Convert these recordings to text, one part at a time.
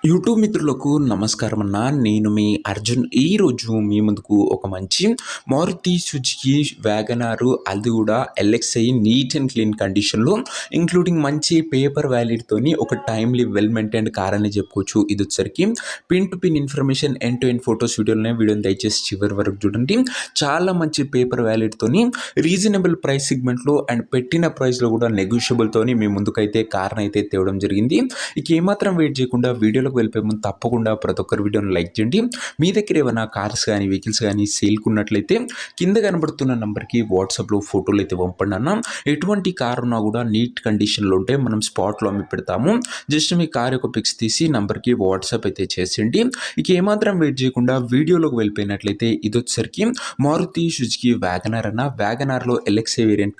YouTube మిత్రులకు నమస్కారం అన్న. నేను మీ అర్జున్. ఈరోజు మీ ముందుకు ఒక మంచి మారుతి సుజుకి వ్యాగనార్, అది కూడా ఎల్ఎక్స్ఐ నీట్ అండ్ క్లీన్ కండిషన్లో, ఇంక్లూడింగ్ మంచి పేపర్ వ్యాలిడ్తోని ఒక టైమ్లీ వెల్ మెయింటైన్డ్ కార్ అని చెప్పుకోవచ్చు. ఇది వచ్చరికి pin to pin information, end to end photos వీడియోని దయచేసి చివరి వరకు చూడండి. చాలా మంచి పేపర్ వ్యాలిడ్తోని రీజనబుల్ ప్రైస్ సెగ్మెంట్లో అండ్ పెట్టిన ప్రైస్లో కూడా నెగోషియబుల్తోని మీ ముందుకైతే కార్ని అయితే తేవడం జరిగింది. ఇక ఏమాత్రం వెయిట్ చేయకుండా వీడియోలోకి వెళ్ళిపోయే ముందు తప్పకుండా ప్రతి ఒక్కరి వీడియోని లైక్ చేయండి. మీ దగ్గర ఏమైనా కార్స్ కానీ వెహికల్స్ కానీ సేల్కి ఉన్నట్లయితే కింద కనబడుతున్న నెంబర్కి వాట్సాప్లో ఫోటోలు అయితే పంపండి అన్న. ఎటువంటి కార్ ఉన్నా కూడా నీట్ కండిషన్లో ఉంటే మనం స్పాట్లో అమ్మి పెడతాము. జస్ట్ మీ కార్ యొక్క పిక్స్ తీసి నెంబర్కి వాట్సాప్ అయితే చేసేయండి. ఇక ఏమాత్రం వెయిట్ చేయకుండా వీడియోలోకి వెళ్ళిపోయినట్లయితే ఇది వచ్చేసరికి మారుతి సుజుకి వ్యాగనార్ అన్న. వ్యాగనార్లో ఎల్ఎక్స్ఐ వేరియంట్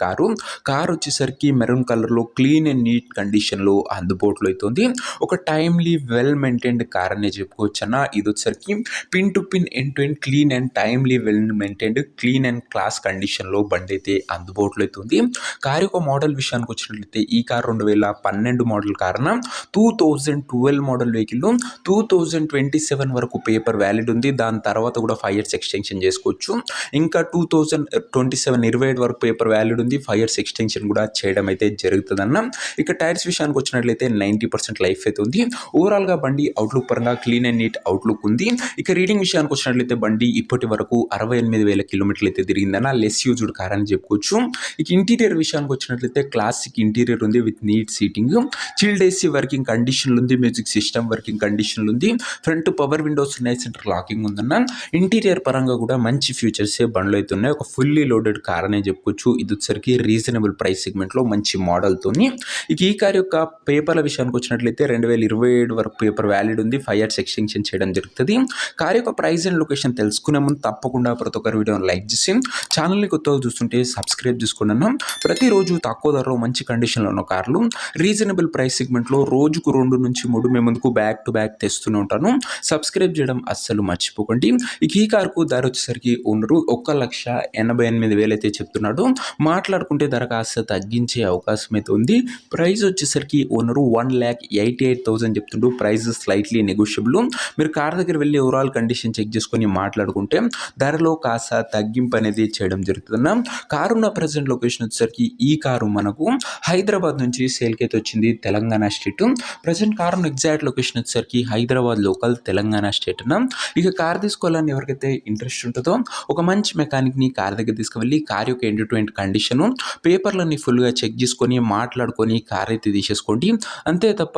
కార్ వచ్చేసరికి మెరూన్ కలర్లో క్లీన్ అండ్ నీట్ కండిషన్లో అందుబాటులో అవుతుంది. ఒక టైమ్లీ వెల్ మెయింటైన్డ్ కార్ అనే చెప్పుకోవచ్చు అన్న. ఇది వచ్చేసరికి pin to pin end to end clean and timely well maintained clean and class కండిషన్లో బండి అయితే అందుబాటులో అవుతుంది. కార్ యొక్క మోడల్ విషయానికి వచ్చినట్లయితే ఈ కార్ 2012 మోడల్ కార్ అన్న. 2012 మోడల్ వెహికల్ 2027 వరకు పేపర్ వ్యాలిడ్ ఉంది. దాని తర్వాత కూడా 5 years ఎక్స్టెన్షన్ చేసుకోవచ్చు. ఇంకా 2027 వరకు పేపర్ వ్యాలిడ్ ఉంది. 5 years ఎక్స్టెన్షన్ కూడా చేయడం అయితే జరుగుతుందన్న. ఇక టైర్స్ విషయానికి వచ్చినట్లయితే 90% లైఫ్ అయితే ఉంది. ఓవరాల్గా బండి అవుట్లుక్ పరంగా క్లీన్ అండ్ నీట్ అవుట్లుక్ ఉంది. ఇక రీడింగ్ విషయానికి వచ్చినట్లయితే బండి ఇప్పటి వరకు 68,000 కిలోమీటర్లు అయితే తిరిగిందన్న. లెస్ యూజ్డ్ కార్ అని చెప్పుకోవచ్చు. ఇక ఇంటీరియర్ విషయానికి వచ్చినట్లయితే క్లాసిక్ ఇంటీరియర్ ఉంది with neat seating, chilled AC working కండిషన్లు ఉంది, మ్యూజిక్ సిస్టమ్ వర్కింగ్ కండిషన్లు ఉంది, ఫ్రంట్ పవర్ విండోస్ ఉన్నాయి, సెంటర్ లాకింగ్ ఉందన్న. ఇంటీరియర్ పరంగా కూడా మంచి ఫీచర్స్ బండ్లు అయితే ఉన్నాయి. ఒక ఫుల్లీ లోడెడ్ కార్ అనే చెప్పుకోవచ్చు. ఇది వచ్చరికి రీజనబుల్ ప్రైస్ సెగ్మెంట్లో మంచి మోడల్తోని. ఇక ఈ కార్ యొక్క పేపర్ల విషయానికి వచ్చినట్లయితే 2027 వరకు పేపర్ వ్యాలిడ్ ఉంది. 5 years ఎక్స్టెన్షన్ చేయడం జరుగుతుంది. కార్ యొక్క ప్రైస్ అండ్ లొకేషన్ తెలుసుకునే ముందు తప్పకుండా ప్రతి ఒక్కరి వీడియోని లైక్ చేసి ఛానల్ని కొత్తగా చూస్తుంటే సబ్స్క్రైబ్ చేసుకున్నాను. ప్రతిరోజు తక్కువ ధరలో మంచి కండిషన్లో ఉన్న కార్లు రీజనబుల్ ప్రైస్ సెగ్మెంట్లో రోజుకు 2 నుంచి 3 మేము ముందుకు బ్యాక్ టు బ్యాక్ తెస్తూనే ఉంటాను. సబ్స్క్రైబ్ చేయడం అస్సలు మర్చిపోకండి. ఇక ఈ కార్కు ధర వచ్చేసరికి ఓనరు 1,88,000 అయితే చెప్తున్నాడు. మాట్లాడుకుంటే ధర కాస్త తగ్గించే అవకాశం అయితే ఉంది. ప్రైస్ వచ్చేసరికి ఓనరు 1,88,000 చెప్తుంటూ ప్రైస్ స్లైట్లీ నెగోషియబుల్. మీరు కార్ దగ్గర వెళ్ళి ఓవరాల్ కండిషన్ చెక్ చేసుకొని మాట్లాడుకుంటే ధరలో కాస్త తగ్గింపు అనేది చేయడం జరుగుతుందన్న. కారు ఉన్న ప్రజెంట్ లొకేషన్ వచ్చేసరికి ఈ కారు మనకు హైదరాబాద్ నుంచి సేల్కి అయితే వచ్చింది, తెలంగాణ స్టేట్. ప్రజెంట్ కారు ఉన్న ఎగ్జాక్ట్ లొకేషన్ వచ్చేసరికి హైదరాబాద్ లోకల్, తెలంగాణ స్టేట్ అన్న. ఇక కార్ తీసుకోవాలని ఎవరికైతే ఇంట్రెస్ట్ ఉంటుందో ఒక మంచి మెకానిక్ని కార్ దగ్గర తీసుకువెళ్ళి కార్ యొక్క ఎండ్ టు ఎండ్ కండిషను పేపర్లన్నీ ఫుల్గా చెక్ చేసుకొని మాట్లాడుకొని కార్ అయితే తీసేసుకోండి. అంతే తప్ప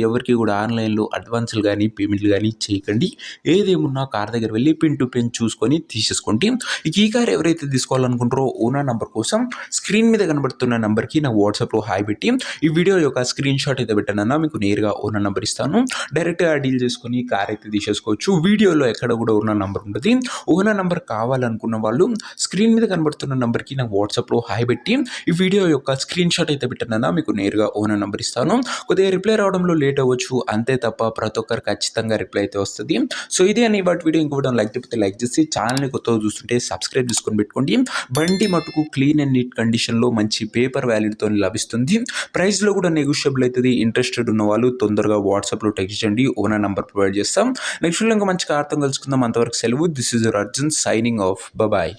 ఎవరికి కూడా ఆన్లైన్లో అడ్వాన్సులు కానీ పేమెంట్లు కానీ చేయకండి. ఏదేమున్నా కార్ దగ్గర వెళ్ళి పిన్ టు పిన్ చూసుకొని తీసేసుకోండి. ఇక ఈ కార్ ఎవరైతే తీసుకోవాలనుకుంటారో ఓనర్ నెంబర్ కోసం స్క్రీన్ మీద కనబడుతున్న నెంబర్కి నా వాట్సాప్లో హాయ్ పెట్టి ఈ వీడియో యొక్క స్క్రీన్ షాట్ అయితే పెట్టానన్నా, మీకు నేరుగా ఓనర్ నెంబర్ ఇస్తాను. డైరెక్ట్గా డీల్ చేసుకొని కార్ అయితే తీసేసుకోవచ్చు. వీడియోలో ఎక్కడ కూడా ఓనర్ నెంబర్ ఉంటుంది. ఓనర్ నెంబర్ కావాలనుకున్న వాళ్ళు స్క్రీన్ మీద కనబడుతున్న నెంబర్కి నా వాట్సాప్లో హాయ్ పెట్టి ఈ వీడియో యొక్క స్క్రీన్ షాట్ అయితే పెట్టానన్నా, మీకు నేరుగా ఓనర్ నెంబర్ ఇస్తాను. కొద్దిగా రిప్లై రావడంలో లేట్ అవ్వచ్చు, అంతే తప్ప ప్రతి ఒక్కరు ఖచ్చితంగా రిప్లై అయితే వస్తుంది. సో ఇది అని వాటి వీడియో. ఇంకోటి లైక్ చెప్తే లైక్ చేసి ఛానల్ని కొత్తగా చూస్తుంటే సబ్స్క్రైబ్ చేసుకొని పెట్టుకోండి. బండి మటుకు క్లీన్ అండ్ నీట్ కండిషన్లో మంచి పేపర్ వ్యాలిడ్తో లభిస్తుంది. ప్రైస్లో కూడా నెగోషియబుల్ అవుతుంది. ఇంట్రెస్టెడ్ ఉన్న వాళ్ళు తొందరగా వాట్సాప్లో టెక్స్ట్ చేయండి, ఓనర్ నెంబర్ ప్రొవైడ్ చేస్తాం. నెక్స్ట్ ఇంకా మంచి కార్తో కలుసుకుందాం. అంతవరకు సెలవు. This is your Arjun signing off. Bye.